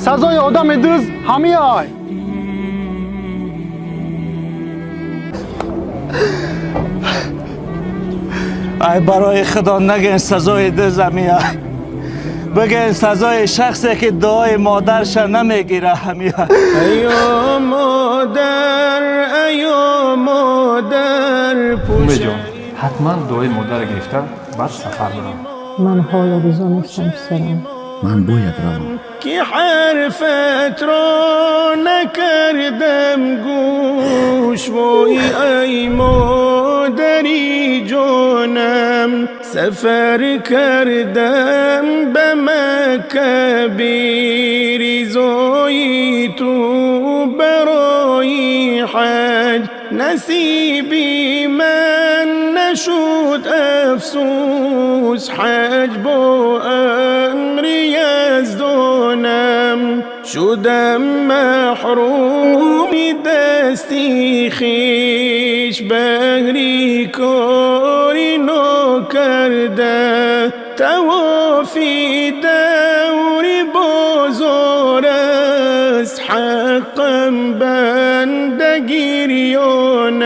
سزای آدم دزد همین های. ای برای خدا نگین سزای دزد همین های، بگین سزای شخصی که دعای مادرش نمیگیره همین های. ایا مادر اومه جان حتما دعای مادر گرفتم بعد سفر برم. من حالا رضا نیستم پسرم. من باید روم. که حرفت را نکردم گوش وای ای مادری جانم، سفر کردم به مکه بی رضای تو برای حج، نصیبی من نشد افسوس، حج با امر یزدانم، شدم محروم دستی خویش، بهری کاری نکرده، توافی دوری بازار است، حقم بنده گریانم.